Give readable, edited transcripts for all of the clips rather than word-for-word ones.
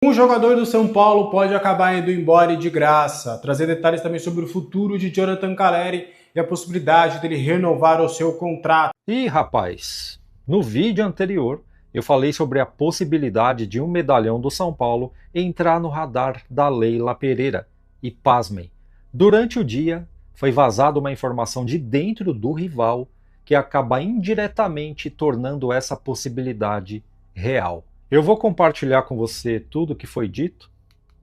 Um jogador do São Paulo pode acabar indo embora e de graça. Trazer detalhes também sobre o futuro de Jonathan Calleri e a possibilidade dele renovar o seu contrato. E rapaz, no vídeo anterior eu falei sobre a possibilidade de um medalhão do São Paulo entrar no radar da Leila Pereira. E pasmem, durante o dia foi vazada uma informação de dentro do rival que acaba indiretamente tornando essa possibilidade real. Eu vou compartilhar com você tudo o que foi dito.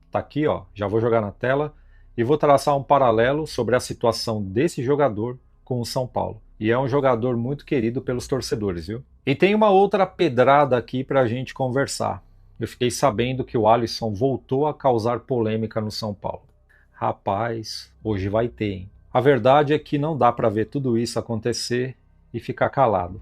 Tá aqui, ó, já vou jogar na tela e vou traçar um paralelo sobre a situação desse jogador com o São Paulo. E é um jogador muito querido pelos torcedores, viu? E tem uma outra pedrada aqui pra gente conversar. Eu fiquei sabendo que o Alisson voltou a causar polêmica no São Paulo. Rapaz, hoje vai ter, hein? A verdade é que não dá pra ver tudo isso acontecer e ficar calado.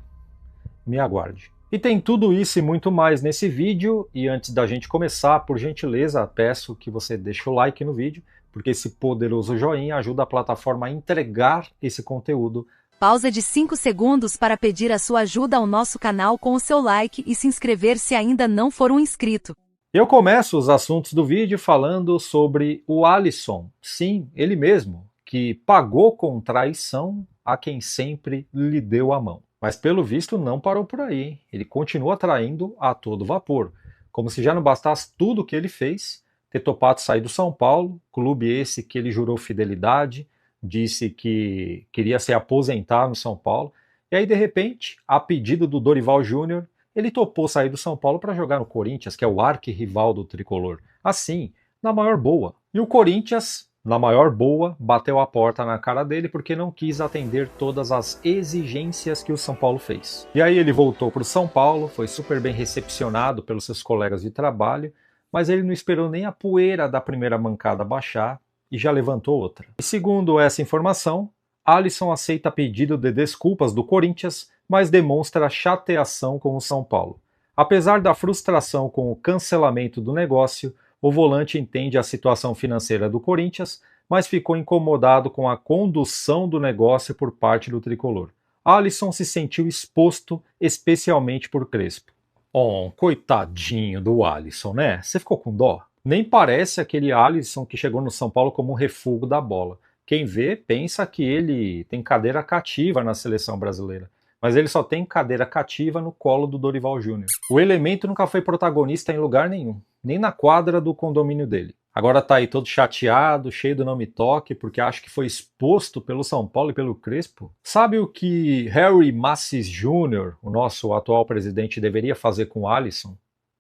Me aguarde. E tem tudo isso e muito mais nesse vídeo, e antes da gente começar, por gentileza, peço que você deixe o like no vídeo, porque esse poderoso joinha ajuda a plataforma a entregar esse conteúdo. Pausa de 5 segundos para pedir a sua ajuda ao nosso canal com o seu like e se inscrever se ainda não for um inscrito. Eu começo os assuntos do vídeo falando sobre o Alisson, sim, ele mesmo, que pagou com traição a quem sempre lhe deu a mão. Mas pelo visto não parou por aí, hein? Ele continua traindo a todo vapor. Como se já não bastasse tudo o que ele fez, ter topado sair do São Paulo, clube esse que ele jurou fidelidade, disse que queria se aposentar no São Paulo, e aí de repente, a pedido do Dorival Júnior, ele topou sair do São Paulo para jogar no Corinthians, que é o arquirrival do tricolor. Assim, na maior boa. E o Corinthians, na maior boa, bateu a porta na cara dele porque não quis atender todas as exigências que o São Paulo fez. E aí ele voltou para o São Paulo, foi super bem recepcionado pelos seus colegas de trabalho, mas ele não esperou nem a poeira da primeira mancada baixar e já levantou outra. E segundo essa informação, Alisson aceita pedido de desculpas do Corinthians, mas demonstra chateação com o São Paulo. Apesar da frustração com o cancelamento do negócio, o volante entende a situação financeira do Corinthians, mas ficou incomodado com a condução do negócio por parte do tricolor. Alisson se sentiu exposto, especialmente por Crespo. Oh, coitadinho do Alisson, né? Você ficou com dó? Nem parece aquele Alisson que chegou no São Paulo como um refúgio da bola. Quem vê, pensa que ele tem cadeira cativa na seleção brasileira. Mas ele só tem cadeira cativa no colo do Dorival Júnior. O elemento nunca foi protagonista em lugar nenhum, nem na quadra do condomínio dele. Agora tá aí todo chateado, cheio do não me toque, porque acha que foi exposto pelo São Paulo e pelo Crespo. Sabe o que Harry Massis Jr., o nosso atual presidente, deveria fazer com o Alisson?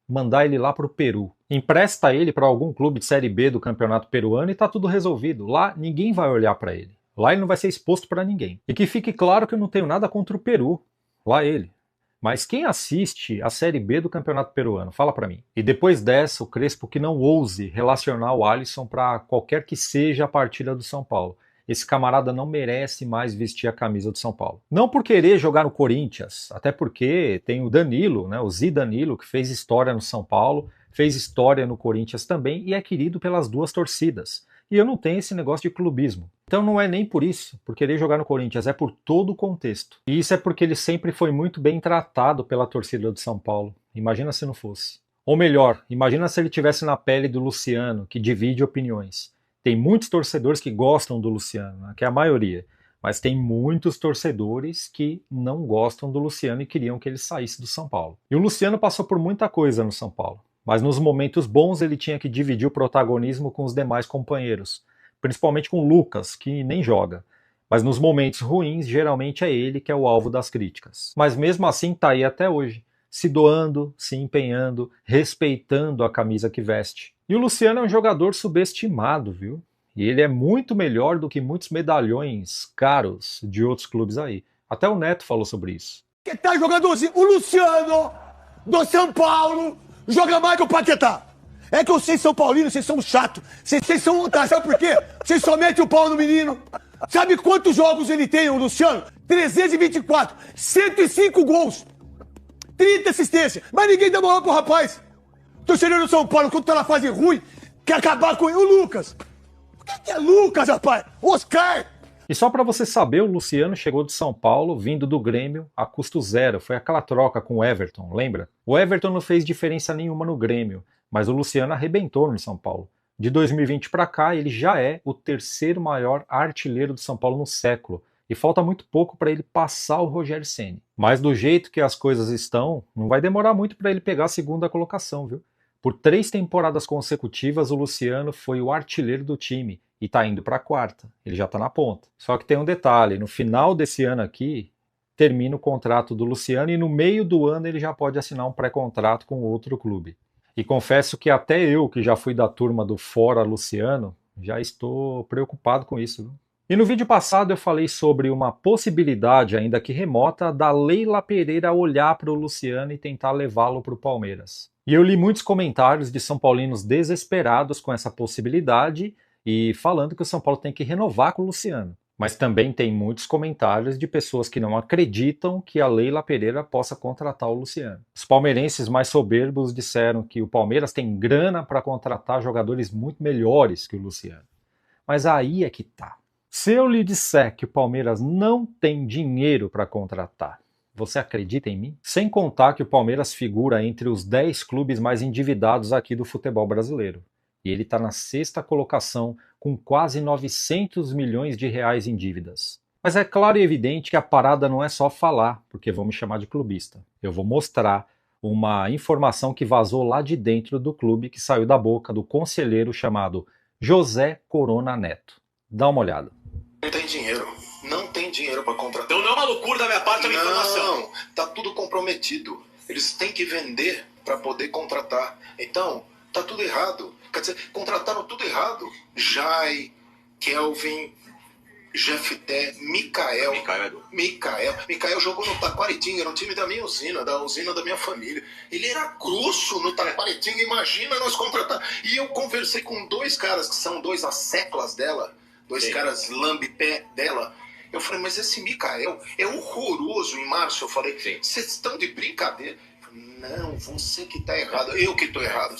Mandar ele lá pro Peru. Empresta ele para algum clube de Série B do campeonato peruano e tá tudo resolvido. Lá ninguém vai olhar para ele. Lá ele não vai ser exposto para ninguém. E que fique claro que eu não tenho nada contra o Peru. Lá ele. Mas quem assiste a Série B do Campeonato Peruano? Fala para mim. E depois dessa, o Crespo que não ouse relacionar o Alisson para qualquer que seja a partida do São Paulo. Esse camarada não merece mais vestir a camisa do São Paulo. Não por querer jogar no Corinthians, até porque tem o Danilo, né, o Zidanilo, que fez história no São Paulo, fez história no Corinthians também e é querido pelas duas torcidas. E eu não tenho esse negócio de clubismo. Então não é nem por isso, por querer jogar no Corinthians, é por todo o contexto. E isso é porque ele sempre foi muito bem tratado pela torcida do São Paulo. Imagina se não fosse. Ou melhor, imagina se ele estivesse na pele do Luciano, que divide opiniões. Tem muitos torcedores que gostam do Luciano, né, que é a maioria. Mas tem muitos torcedores que não gostam do Luciano e queriam que ele saísse do São Paulo. E o Luciano passou por muita coisa no São Paulo. Mas nos momentos bons ele tinha que dividir o protagonismo com os demais companheiros. Principalmente com o Lucas, que nem joga. Mas nos momentos ruins, geralmente é ele que é o alvo das críticas. Mas mesmo assim tá aí até hoje, se doando, se empenhando, respeitando a camisa que veste. E o Luciano é um jogador subestimado, viu? E ele é muito melhor do que muitos medalhões caros de outros clubes aí. Até o Neto falou sobre isso. Que tá jogando assim? O Luciano do São Paulo joga mais que o Paquetá. É que vocês são paulinos, vocês são chatos. Vocês são otários, sabe por quê? Vocês só metem o pau no menino. Sabe quantos jogos ele tem, o Luciano? 324, 105 gols, 30 assistências. Mas ninguém dá moral pro rapaz. Torcedor do São Paulo, quando tá na fase ruim, quer acabar com ele. O Lucas. O que é Lucas, rapaz? Oscar. E só para você saber, o Luciano chegou de São Paulo, vindo do Grêmio, a custo zero. Foi aquela troca com o Everton, lembra? O Everton não fez diferença nenhuma no Grêmio, mas o Luciano arrebentou no São Paulo. De 2020 para cá, ele já é o terceiro maior artilheiro do São Paulo no século. E falta muito pouco para ele passar o Rogério Ceni. Mas do jeito que as coisas estão, não vai demorar muito para ele pegar a segunda colocação, viu? Por 3 temporadas consecutivas, o Luciano foi o artilheiro do time e está indo para a quarta. Ele já está na ponta. Só que tem um detalhe, no final desse ano aqui, termina o contrato do Luciano e no meio do ano ele já pode assinar um pré-contrato com outro clube. E confesso que até eu, que já fui da turma do Fora Luciano, já estou preocupado com isso, viu? E no vídeo passado eu falei sobre uma possibilidade, ainda que remota, da Leila Pereira olhar para o Luciano e tentar levá-lo para o Palmeiras. E eu li muitos comentários de São Paulinos desesperados com essa possibilidade e falando que o São Paulo tem que renovar com o Luciano. Mas também tem muitos comentários de pessoas que não acreditam que a Leila Pereira possa contratar o Luciano. Os palmeirenses mais soberbos disseram que o Palmeiras tem grana para contratar jogadores muito melhores que o Luciano. Mas aí é que tá. Se eu lhe disser que o Palmeiras não tem dinheiro para contratar, você acredita em mim? Sem contar que o Palmeiras figura entre os 10 clubes mais endividados aqui do futebol brasileiro. E ele está na 6ª colocação com quase 900 milhões de reais em dívidas. Mas é claro e evidente que a parada não é só falar, porque vão me chamar de clubista. Eu vou mostrar uma informação que vazou lá de dentro do clube, que saiu da boca do conselheiro chamado José Corona Neto. Dá uma olhada. Não tem dinheiro. Não tem dinheiro para contratar. Então não é uma loucura da minha parte a minha informação. Não, tá tudo comprometido. Eles têm que vender para poder contratar. Então, tá tudo errado. Quer dizer, contrataram tudo errado. Jai, Kelvin, Jefté, Mikael jogou no Taquaritinga, era um time da minha usina da minha família. Ele era grosso no Taquaritinga, imagina nós contratar. E eu conversei com 2 caras que são 2 asseclas dela, 2 caras lambe-pé dela. Eu falei, mas esse Mikael é horroroso. Em março eu falei, vocês estão de brincadeira. Não, você que tá errado, eu que tô errado.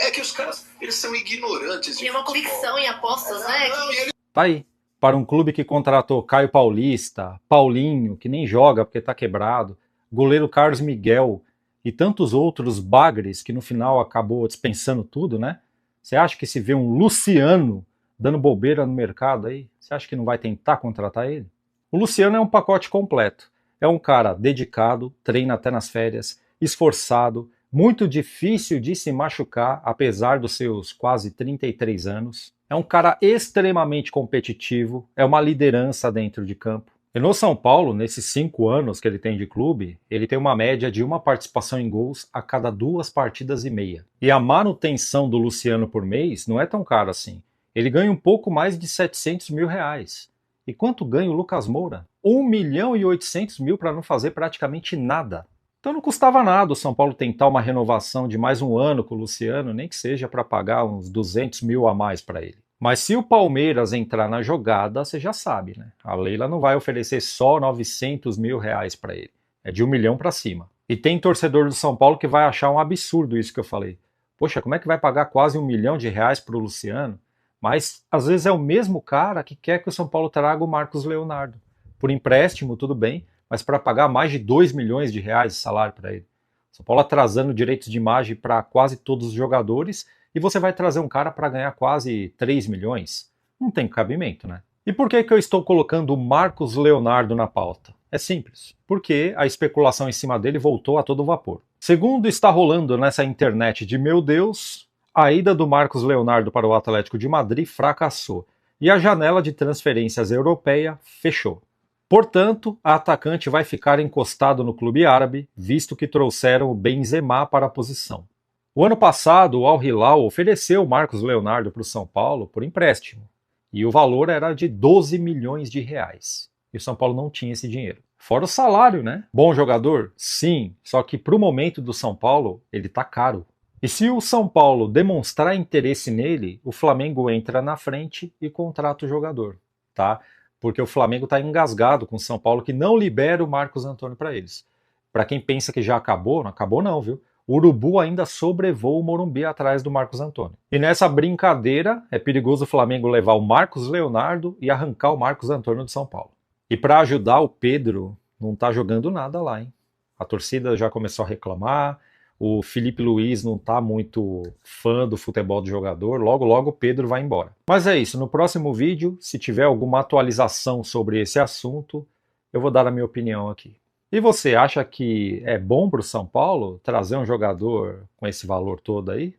É que os caras, eles são ignorantes. Tem uma convicção em apostas, né? Não, e ele... Tá aí. Para um clube que contratou Caio Paulista, Paulinho, que nem joga porque tá quebrado, goleiro Carlos Miguel e tantos outros bagres que no final acabou dispensando tudo, né? Você acha que se vê um Luciano dando bobeira no mercado aí, você acha que não vai tentar contratar ele? O Luciano é um pacote completo. É um cara dedicado, treina até nas férias, esforçado, muito difícil de se machucar, apesar dos seus quase 33 anos. É um cara extremamente competitivo, é uma liderança dentro de campo. E no São Paulo, nesses 5 anos que ele tem de clube, ele tem uma média de 1 participação em gols a cada 2 partidas e meia. E a manutenção do Luciano por mês não é tão cara assim. Ele ganha um pouco mais de 700 mil reais. E quanto ganha o Lucas Moura? 1.800.000 para não fazer praticamente nada. Então não custava nada o São Paulo tentar uma renovação de mais um ano com o Luciano, nem que seja para pagar uns 200 mil a mais para ele. Mas se o Palmeiras entrar na jogada, você já sabe, né? A Leila não vai oferecer só 900 mil reais para ele. É de 1 milhão para cima. E tem torcedor do São Paulo que vai achar um absurdo isso que eu falei. Poxa, como é que vai pagar quase 1 milhão de reais para o Luciano? Mas às vezes é o mesmo cara que quer que o São Paulo traga o Marcos Leonardo. Por empréstimo, tudo bem, mas para pagar mais de 2 milhões de reais de salário para ele. São Paulo atrasando direitos de imagem para quase todos os jogadores e você vai trazer um cara para ganhar quase 3 milhões? Não tem cabimento, né? E por que eu estou colocando o Marcos Leonardo na pauta? É simples, porque a especulação em cima dele voltou a todo vapor. Segundo está rolando nessa internet de meu Deus, a ida do Marcos Leonardo para o Atlético de Madrid fracassou e a janela de transferências europeia fechou. Portanto, a atacante vai ficar encostado no clube árabe, visto que trouxeram o Benzema para a posição. O ano passado, o Al Hilal ofereceu o Marcos Leonardo para o São Paulo por empréstimo, e o valor era de 12 milhões de reais. E o São Paulo não tinha esse dinheiro. Fora o salário, né? Bom jogador? Sim, só que para o momento do São Paulo, ele está caro. E se o São Paulo demonstrar interesse nele, o Flamengo entra na frente e contrata o jogador, tá? Porque o Flamengo está engasgado com o São Paulo, que não libera o Marcos Antônio para eles. Para quem pensa que já acabou, não acabou não, viu? O Urubu ainda sobrevoa o Morumbi atrás do Marcos Antônio. E nessa brincadeira, é perigoso o Flamengo levar o Marcos Leonardo e arrancar o Marcos Antônio de São Paulo. E para ajudar, o Pedro não está jogando nada lá, hein? A torcida já começou a reclamar, o Felipe Luiz não está muito fã do futebol do jogador, logo logo o Pedro vai embora. Mas é isso, no próximo vídeo, se tiver alguma atualização sobre esse assunto, eu vou dar a minha opinião aqui. E você acha que é bom para o São Paulo trazer um jogador com esse valor todo aí?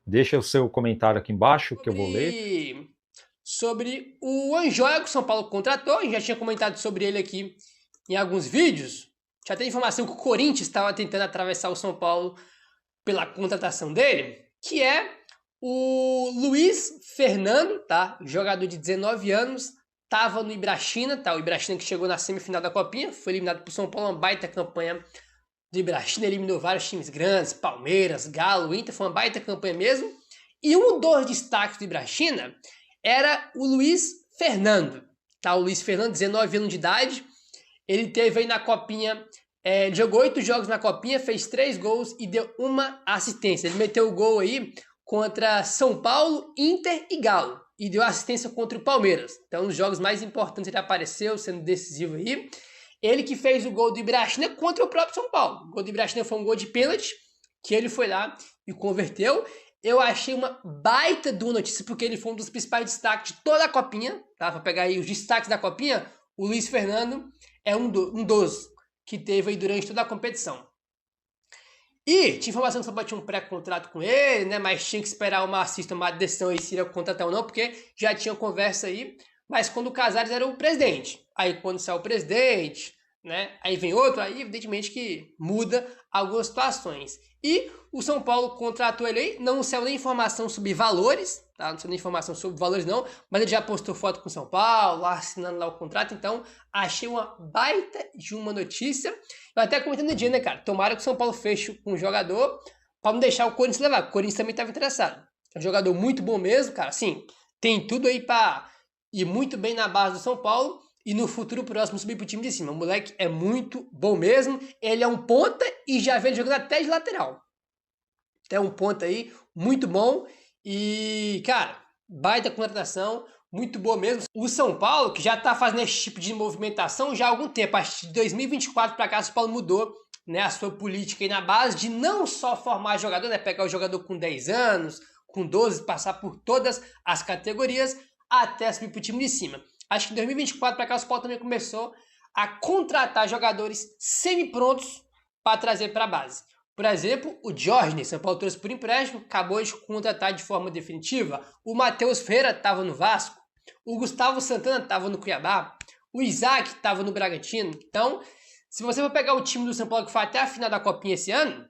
Deixa o seu comentário aqui embaixo que eu vou ler. Sobre o Anjoia que o São Paulo contratou, a gente já tinha comentado sobre ele aqui em alguns vídeos. Já tem informação que o Corinthians estava tentando atravessar o São Paulo pela contratação dele, que é o Luiz Fernando, tá? Jogador de 19 anos, estava no Ibrachina, tá? O Ibrachina que chegou na semifinal da Copinha, foi eliminado por São Paulo, uma baita campanha do Ibrachina, eliminou vários times grandes, Palmeiras, Galo, Inter, foi uma baita campanha mesmo. E um dos destaques do Ibrachina era o Luiz Fernando, tá? O Luiz Fernando, 19 anos de idade, ele teve aí na Copinha, jogou 8 jogos na Copinha, fez 3 gols e deu uma assistência. Ele meteu o gol aí contra São Paulo, Inter e Galo, e deu assistência contra o Palmeiras. Então, nos jogos mais importantes ele apareceu, sendo decisivo aí. Ele que fez o gol do Ibrachina contra o próprio São Paulo. O gol do Ibrachina foi um gol de pênalti, que ele foi lá e converteu. Eu achei uma baita do notícia, porque ele foi um dos principais destaques de toda a Copinha, tá? Para pegar aí os destaques da Copinha, o Luiz Fernando é um dos que teve aí durante toda a competição. E tinha informação que o São Paulo tinha um pré-contrato com ele, né? Mas tinha que esperar uma decisão aí se iria contratar ou não, porque já tinha conversa aí. Mas quando o Casares era o presidente. Aí quando saiu o presidente, né? Aí vem outro, aí evidentemente que muda algumas situações. E o São Paulo contratou ele aí, não saiu nem informação sobre valores, tá? Não saiu nem informação sobre valores não, mas ele já postou foto com o São Paulo, lá assinando lá o contrato, então achei uma baita de uma notícia. Eu até comentei no dia, né, cara? Tomara que o São Paulo feche com o jogador para não deixar o Corinthians levar, o Corinthians também estava interessado. É um jogador muito bom mesmo, cara, assim, tem tudo aí para ir muito bem na base do São Paulo e no futuro próximo subir pro time de cima. O moleque é muito bom mesmo, ele é um ponta e já vem jogando até de lateral. É um ponta aí muito bom e, cara, baita contratação, muito boa mesmo. O São Paulo, que já tá fazendo esse tipo de movimentação já há algum tempo, a partir de 2024 para cá, o São Paulo mudou, né, a sua política aí na base de não só formar jogador, né, pegar o jogador com 10 anos, com 12, passar por todas as categorias até subir pro time de cima. Acho que em 2024 para cá o São Paulo também começou a contratar jogadores semi-prontos para trazer para a base. Por exemplo, o Jorge, São Paulo trouxe por empréstimo, acabou de contratar de forma definitiva. O Matheus Ferreira estava no Vasco. O Gustavo Santana estava no Cuiabá. O Isaac estava no Bragantino. Então, se você for pegar o time do São Paulo que foi até a final da Copinha esse ano,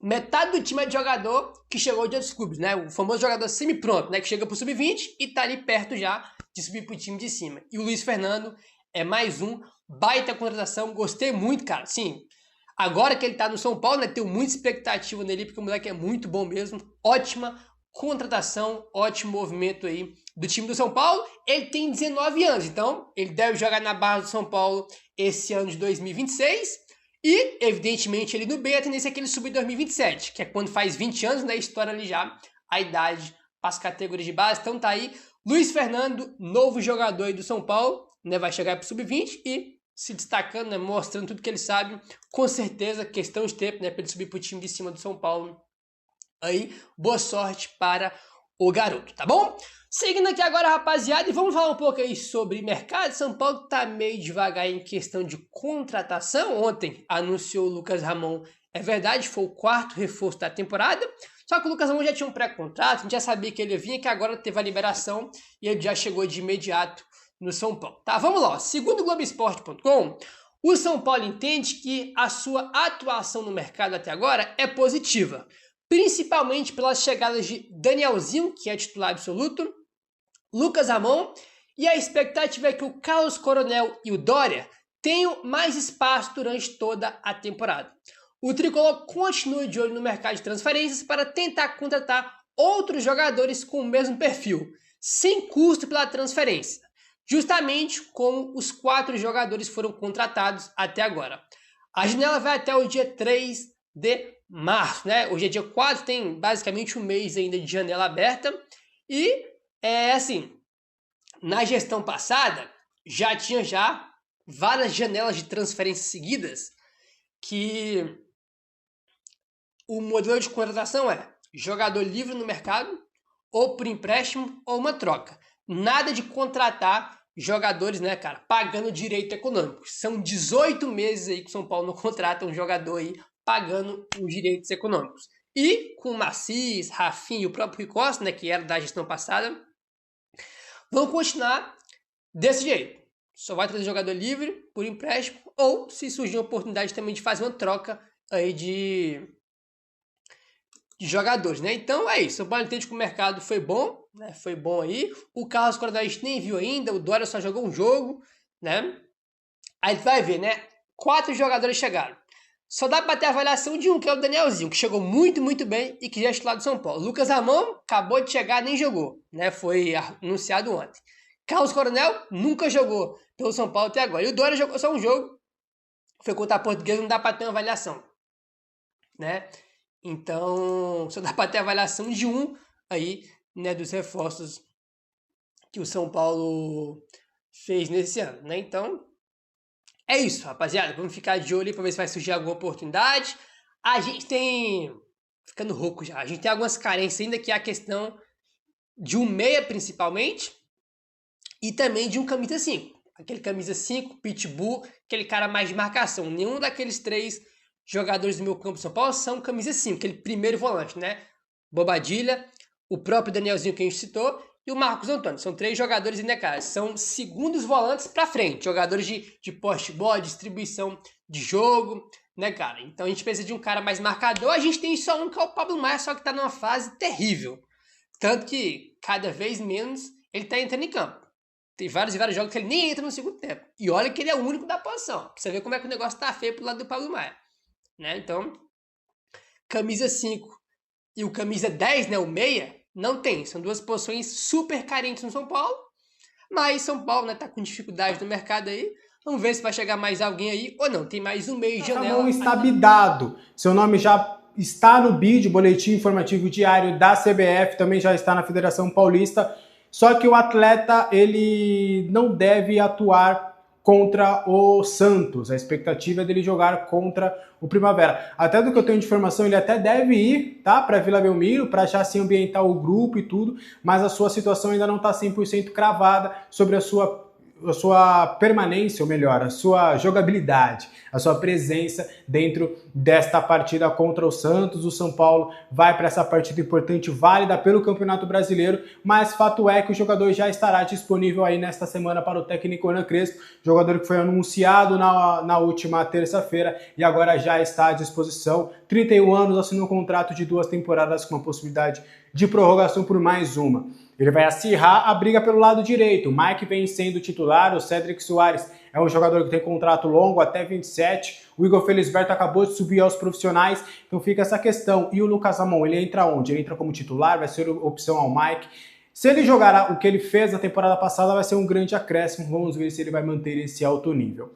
metade do time é de jogador que chegou de outros clubes, né? O famoso jogador semi-pronto, né? Que chega pro sub-20 e tá ali perto já de subir pro time de cima. E o Luiz Fernando é mais um baita contratação. Gostei muito, cara. Sim, agora que ele tá no São Paulo, né? Tenho muita expectativa nele, porque o moleque é muito bom mesmo. Ótima contratação, ótimo movimento aí do time do São Paulo. Ele tem 19 anos, então ele deve jogar na base do São Paulo esse ano de 2026. E, evidentemente, ele no B, a tendência é que ele suba em 2027, que é quando faz 20 anos, né? Estoura ali já a idade para as categorias de base. Então tá aí, Luiz Fernando, novo jogador aí do São Paulo, né? Vai chegar para o sub-20 e se destacando, né? Mostrando tudo que ele sabe. Com certeza, questão de tempo, né? Para ele subir para o time de cima do São Paulo. Aí, boa sorte para o garoto, tá bom? Seguindo aqui agora, rapaziada, e vamos falar um pouco aí sobre mercado. São Paulo tá meio devagar em questão de contratação. Ontem anunciou o Lucas Ramon, é verdade, foi o 4º reforço da temporada. Só que o Lucas Ramon já tinha um pré-contrato, a gente já sabia que ele vinha, que agora teve a liberação e ele já chegou de imediato no São Paulo. Tá, vamos lá. Segundo o Globoesporte.com, o São Paulo entende que a sua atuação no mercado até agora é positiva, principalmente pelas chegadas de Danielzinho, que é titular absoluto, Lucas Ramon, e a expectativa é que o Carlos Coronel e o Dória tenham mais espaço durante toda a temporada. O tricolor continua de olho no mercado de transferências para tentar contratar outros jogadores com o mesmo perfil, sem custo pela transferência, justamente como os 4 jogadores foram contratados até agora. A janela vai até o dia 3 de março, né? Hoje é dia 4, tem basicamente um mês ainda de janela aberta. E assim, na gestão passada já tinha várias janelas de transferências seguidas que o modelo de contratação é jogador livre no mercado, ou por empréstimo, ou uma troca. Nada de contratar jogadores, né, cara, pagando direito econômico. São 18 meses aí que o São Paulo não contrata um jogador aí pagando os direitos econômicos. E com o Macis, Rafinha e o próprio Rui Costa, né, que era da gestão passada, vão continuar desse jeito. Só vai trazer jogador livre por empréstimo, ou se surgir uma oportunidade também de fazer uma troca aí de jogadores, né? Então é isso. O São Paulo entende que o mercado foi bom, né? Foi bom aí. O Carlos Coronel a gente nem viu ainda. O Dória só jogou um jogo, né? Aí tu vai ver, né? 4 jogadores chegaram. Só dá pra ter a avaliação de um, que é o Danielzinho, que chegou muito, muito bem e que já é titular do São Paulo. Lucas Ramon acabou de chegar, nem jogou, né? Foi anunciado ontem. Carlos Coronel nunca jogou pelo São Paulo até agora. E o Dória jogou só um jogo. Foi contra a Portuguesa, não dá pra ter uma avaliação, né? Então, só dá para ter avaliação de um aí, né, dos reforços que o São Paulo fez nesse ano, né? Então, é isso, rapaziada. Vamos ficar de olho aí para ver se vai surgir alguma oportunidade. A gente tem, ficando rouco já, a gente tem algumas carências ainda, que é a questão de um meia, principalmente, e também de um camisa 5. Aquele camisa 5, pitbull, aquele cara mais de marcação. Nenhum daqueles 3 jogadores do meu campo de São Paulo são camisa 5, aquele primeiro volante, né? Bobadilha, o próprio Danielzinho que a gente citou e o Marcos Antônio. São 3 jogadores, né, cara? São segundos volantes pra frente, jogadores de poste de bola, distribuição de jogo, né, cara? Então a gente precisa de um cara mais marcador. A gente tem só um, que é o Pablo Maia, só que tá numa fase terrível. Tanto que cada vez menos ele tá entrando em campo. Tem vários e vários jogos que ele nem entra no segundo tempo. E olha que ele é o único da posição. Pra você ver como é que o negócio tá feio pro lado do Pablo Maia. Né? Então, camisa 5 e o camisa 10, né, o meia, não tem. São 2 posições super carentes no São Paulo. Mas São Paulo, né, tá com dificuldade no mercado aí. Vamos ver se vai chegar mais alguém aí ou não. Tem mais um meio de janela. Ramon está bidado. Seu nome já está no BID, Boletim Informativo Diário da CBF, também já está na Federação Paulista. Só que o atleta, ele não deve atuar contra o Santos. A expectativa é dele jogar contra o Primavera. Até do que eu tenho de informação, ele até deve ir, tá, para Vila Belmiro, para já se ambientar o grupo e tudo, mas a sua situação ainda não está 100% cravada sobre a sua permanência, ou melhor, a sua jogabilidade, a sua presença dentro desta partida contra o Santos. O São Paulo vai para essa partida importante, válida pelo Campeonato Brasileiro, mas fato é que o jogador já estará disponível aí nesta semana para o técnico Hernan Crespo, jogador que foi anunciado na última terça-feira e agora já está à disposição. 31 anos, assinou um contrato de 2 temporadas com a possibilidade de prorrogação por mais uma. Ele vai acirrar a briga pelo lado direito. O Mike vem sendo titular, o Cédric Soares é um jogador que tem contrato longo até 27. O Igor Felisberto acabou de subir aos profissionais, então fica essa questão. E o Lucas Ramon, ele entra onde? Ele entra como titular, vai ser opção ao Mike. Se ele jogar o que ele fez na temporada passada, vai ser um grande acréscimo. Vamos ver se ele vai manter esse alto nível.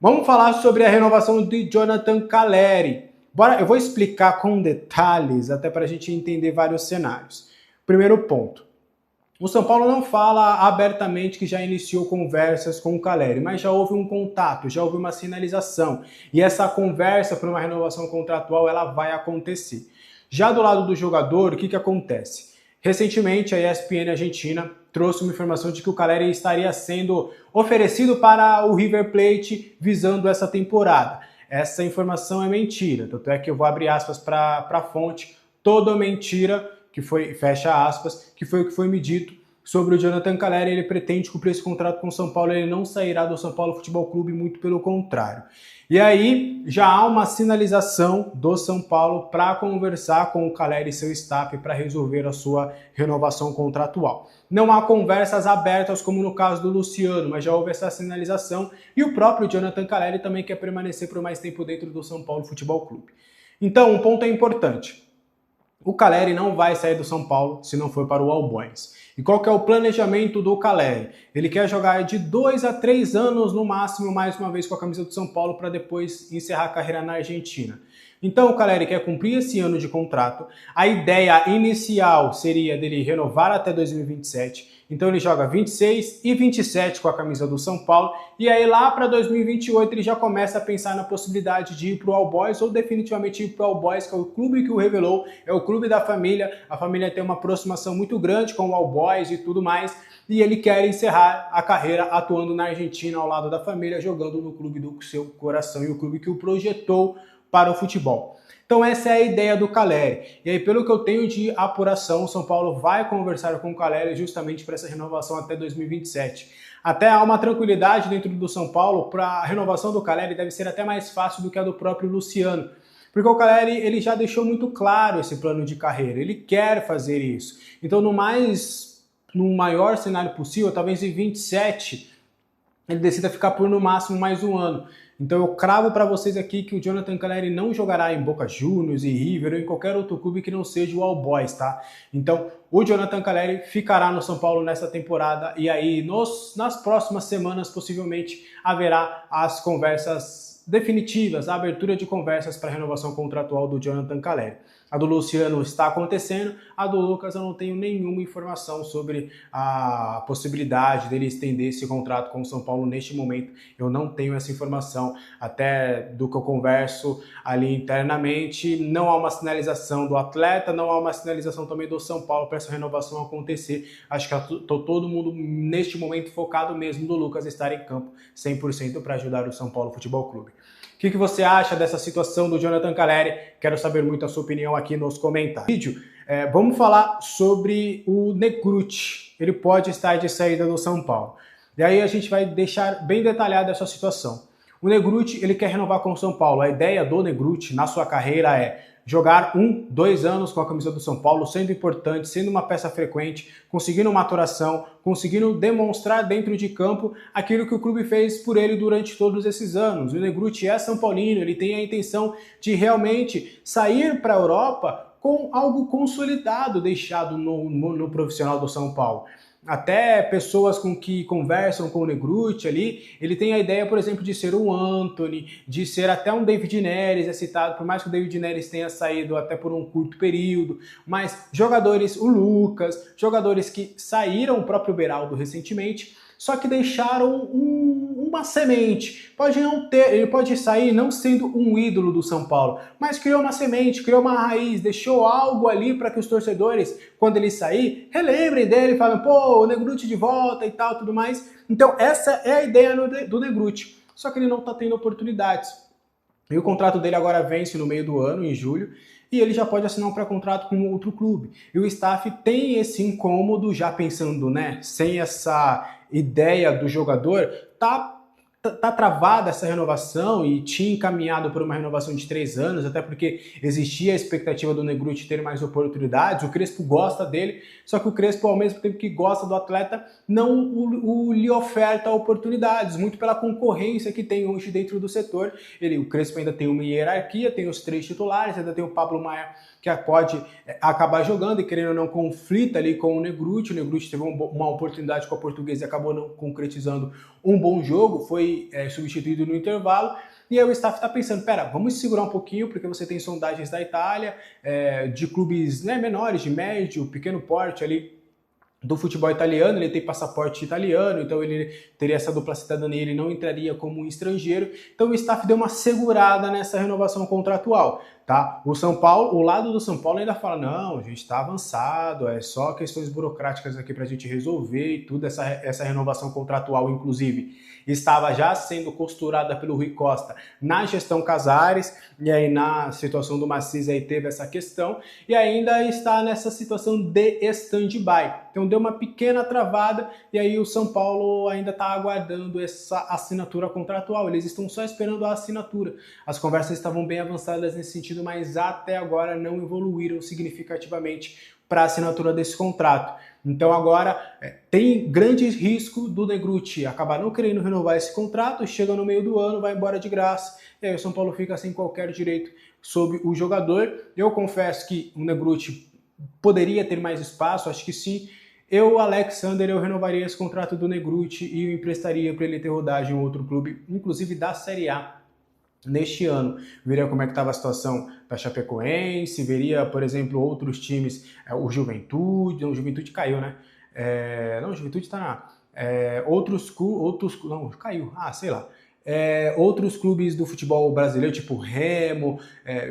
Vamos falar sobre a renovação de Jonathan Calleri. Bora, eu vou explicar com detalhes, até para a gente entender vários cenários. Primeiro ponto. O São Paulo não fala abertamente que já iniciou conversas com o Calleri, mas já houve um contato, já houve uma sinalização. E essa conversa para uma renovação contratual, ela vai acontecer. Já do lado do jogador, o que acontece? Recentemente, a ESPN Argentina trouxe uma informação de que o Calleri estaria sendo oferecido para o River Plate visando essa temporada. Essa informação é mentira, tanto é que eu vou abrir aspas para a fonte, toda mentira, que foi, fecha aspas, que foi o que foi me dito sobre o Jonathan Calleri. Ele pretende cumprir esse contrato com o São Paulo, ele não sairá do São Paulo Futebol Clube, muito pelo contrário. E aí já há uma sinalização do São Paulo para conversar com o Calleri e seu staff para resolver a sua renovação contratual. Não há conversas abertas como no caso do Luciano, mas já houve essa sinalização e o próprio Jonathan Calleri também quer permanecer por mais tempo dentro do São Paulo Futebol Clube. Então, um ponto é importante. O Calleri não vai sair do São Paulo se não for para o All Boys. E qual que é o planejamento do Calleri? Ele quer jogar de 2 a 3 anos no máximo, mais uma vez com a camisa do São Paulo, para depois encerrar a carreira na Argentina. Então o Caleri quer cumprir esse ano de contrato. A ideia inicial seria dele renovar até 2027. Então ele joga 26 e 27 com a camisa do São Paulo. E aí lá para 2028 ele já começa a pensar na possibilidade de ir para o All Boys ou definitivamente ir para o All Boys, que é o clube que o revelou, é o clube da família. A família tem uma aproximação muito grande com o All Boys e tudo mais. E ele quer encerrar a carreira atuando na Argentina ao lado da família, jogando no clube do seu coração e o clube que o projetou para o futebol. Então essa é a ideia do Caleri. E aí, pelo que eu tenho de apuração, o São Paulo vai conversar com o Caleri justamente para essa renovação até 2027. Até há uma tranquilidade dentro do São Paulo, para a renovação do Caleri deve ser até mais fácil do que a do próprio Luciano. Porque o Caleri ele já deixou muito claro esse plano de carreira, ele quer fazer isso. Então no maior cenário possível, talvez em 27, ele decida ficar por no máximo mais um ano. Então eu cravo para vocês aqui que o Jonathan Caleri não jogará em Boca Juniors, em River ou em qualquer outro clube que não seja o All Boys, tá? Então o Jonathan Caleri ficará no São Paulo nessa temporada e aí nas próximas semanas possivelmente haverá as conversas definitivas, a abertura de conversas para a renovação contratual do Jonathan Caleri. A do Luciano está acontecendo, a do Lucas eu não tenho nenhuma informação sobre a possibilidade dele estender esse contrato com o São Paulo neste momento. Eu não tenho essa informação, até do que eu converso ali internamente. Não há uma sinalização do atleta, não há uma sinalização também do São Paulo para essa renovação acontecer. Acho que estou todo mundo neste momento focado mesmo no Lucas estar em campo 100% para ajudar o São Paulo Futebol Clube. O que você acha dessa situação do Jonathan Caleri? Quero saber muito a sua opinião aqui nos comentários. Vamos falar sobre o Negrutti. Ele pode estar de saída do São Paulo. E aí a gente vai deixar bem detalhada essa situação. O Negrutti, ele quer renovar com o São Paulo. A ideia do Negrutti na sua carreira é jogar 2 anos com a camisa do São Paulo, sendo importante, sendo uma peça frequente, conseguindo maturação, conseguindo demonstrar dentro de campo aquilo que o clube fez por ele durante todos esses anos. O Negrutti é São Paulino, ele tem a intenção de realmente sair para a Europa com algo consolidado deixado no profissional do São Paulo. Até pessoas com que conversam com o Negrutti ali, ele tem a ideia, por exemplo, de ser um Antony, de ser até um David Neres, é citado, por mais que o David Neres tenha saído até por um curto período, mas jogadores, o Lucas, jogadores que saíram, o próprio Beraldo recentemente, só que deixaram uma semente. Ele pode sair não sendo um ídolo do São Paulo, mas criou uma semente, criou uma raiz, deixou algo ali para que os torcedores, quando ele sair, relembrem dele, falem, pô, o Negrutti de volta e tal, tudo mais. Então essa é a ideia do Negrutti, só que ele não está tendo oportunidades. E o contrato dele agora vence no meio do ano, em julho, e ele já pode assinar um pré-contrato com outro clube. E o staff tem esse incômodo, já pensando, né, sem essa ideia do jogador, tá travada essa renovação e tinha encaminhado por uma renovação de 3 anos, até porque existia a expectativa do Negrutti ter mais oportunidades. O Crespo gosta dele, só que o Crespo, ao mesmo tempo que gosta do atleta, não lhe oferta oportunidades, muito pela concorrência que tem hoje dentro do setor. O Crespo ainda tem uma hierarquia, tem os 3 titulares, ainda tem o Pablo Maia, que pode acabar jogando e querendo ou não conflita ali com o Negrutti. O Negrutti teve uma oportunidade com a Portuguesa e acabou não concretizando um bom jogo, foi substituído no intervalo. E aí o staff está pensando, vamos segurar um pouquinho, porque você tem sondagens da Itália, de clubes menores, de médio, pequeno porte ali, do futebol italiano. Ele tem passaporte italiano, então ele teria essa dupla cidadania, ele não entraria como um estrangeiro. Então o staff deu uma segurada nessa renovação contratual, tá? O lado do São Paulo ainda fala, não, a gente está avançado, é só questões burocráticas aqui para a gente resolver e tudo. Essa renovação contratual, inclusive, estava já sendo costurada pelo Rui Costa na gestão Casares, e aí na situação do Maciz aí teve essa questão, e ainda está nessa situação de stand-by. Então deu uma pequena travada, e aí o São Paulo ainda está aguardando essa assinatura contratual. Eles estão só esperando a assinatura. As conversas estavam bem avançadas nesse sentido, mas até agora não evoluíram significativamente para a assinatura desse contrato. Então agora tem grande risco do Negrutti acabar não querendo renovar esse contrato, chega no meio do ano, vai embora de graça, e aí o São Paulo fica sem qualquer direito sobre o jogador. Eu confesso que o Negrutti poderia ter mais espaço, acho que sim. Alexander, eu renovaria esse contrato do Negrutti e o emprestaria para ele ter rodagem em outro clube, inclusive da Série A, neste ano. Veria como é que estava a situação da Chapecoense, veria, por exemplo, outros times, o Juventude, não, o Juventude caiu, né? Não, o Juventude está na... não, caiu, sei lá. Outros clubes do futebol brasileiro, tipo Remo,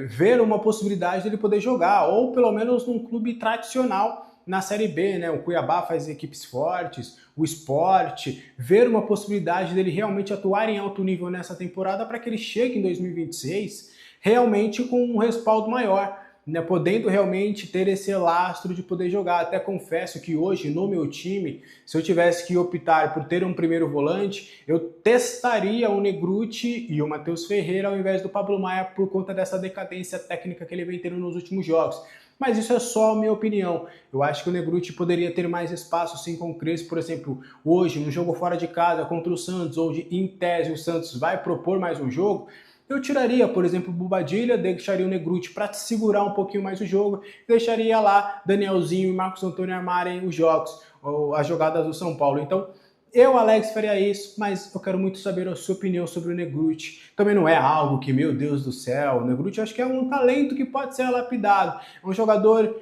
ver uma possibilidade dele poder jogar, ou pelo menos num clube tradicional na Série B, né? O Cuiabá faz equipes fortes, o Sport, ver uma possibilidade dele realmente atuar em alto nível nessa temporada para que ele chegue em 2026 realmente com um respaldo maior, né? Podendo realmente ter esse lastro de poder jogar. Até confesso que hoje no meu time, se eu tivesse que optar por ter um primeiro volante, eu testaria o Negrutti e o Matheus Ferreira ao invés do Pablo Maia por conta dessa decadência técnica que ele vem tendo nos últimos jogos. Mas isso é só a minha opinião. Eu acho que o Negrutti poderia ter mais espaço sim com o Crespo, por exemplo, hoje no jogo fora de casa contra o Santos, onde em tese o Santos vai propor mais um jogo. Eu tiraria, por exemplo, o Bobadilla, deixaria o Negrutti para segurar um pouquinho mais o jogo, deixaria lá Danielzinho e Marcos Antônio armarem os jogos, ou as jogadas do São Paulo. Então, eu, Alex, faria isso, mas eu quero muito saber a sua opinião sobre o Negrutti. Também não é algo que, meu Deus do céu, o Negrutti eu acho que é um talento que pode ser lapidado. É um jogador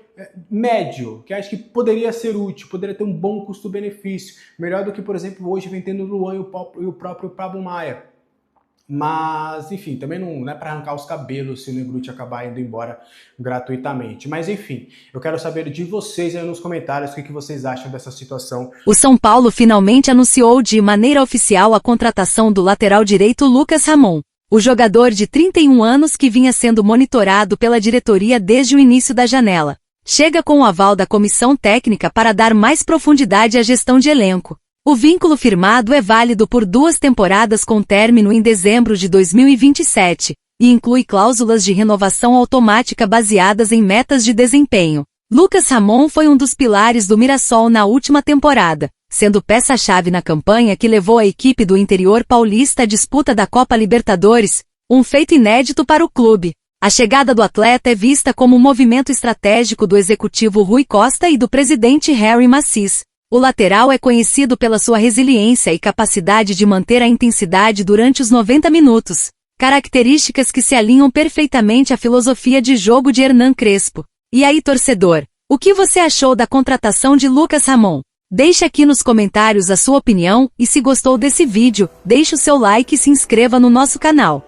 médio, que acho que poderia ser útil, poderia ter um bom custo-benefício. Melhor do que, por exemplo, hoje vem tendo o Luan e o próprio Pablo Maia. Mas, enfim, também não é para arrancar os cabelos se o Negrutti acabar indo embora gratuitamente. Mas, enfim, eu quero saber de vocês aí nos comentários o que vocês acham dessa situação. O São Paulo finalmente anunciou de maneira oficial a contratação do lateral direito Lucas Ramon. O jogador de 31 anos que vinha sendo monitorado pela diretoria desde o início da janela. Chega com o aval da comissão técnica para dar mais profundidade à gestão de elenco. O vínculo firmado é válido por 2 temporadas com término em dezembro de 2027, e inclui cláusulas de renovação automática baseadas em metas de desempenho. Lucas Ramon foi um dos pilares do Mirassol na última temporada, sendo peça-chave na campanha que levou a equipe do interior paulista à disputa da Copa Libertadores, um feito inédito para o clube. A chegada do atleta é vista como um movimento estratégico do executivo Rui Costa e do presidente Harry Macis. O lateral é conhecido pela sua resiliência e capacidade de manter a intensidade durante os 90 minutos, características que se alinham perfeitamente à filosofia de jogo de Hernan Crespo. E aí, torcedor, o que você achou da contratação de Lucas Ramon? Deixe aqui nos comentários a sua opinião e se gostou desse vídeo, deixe o seu like e se inscreva no nosso canal.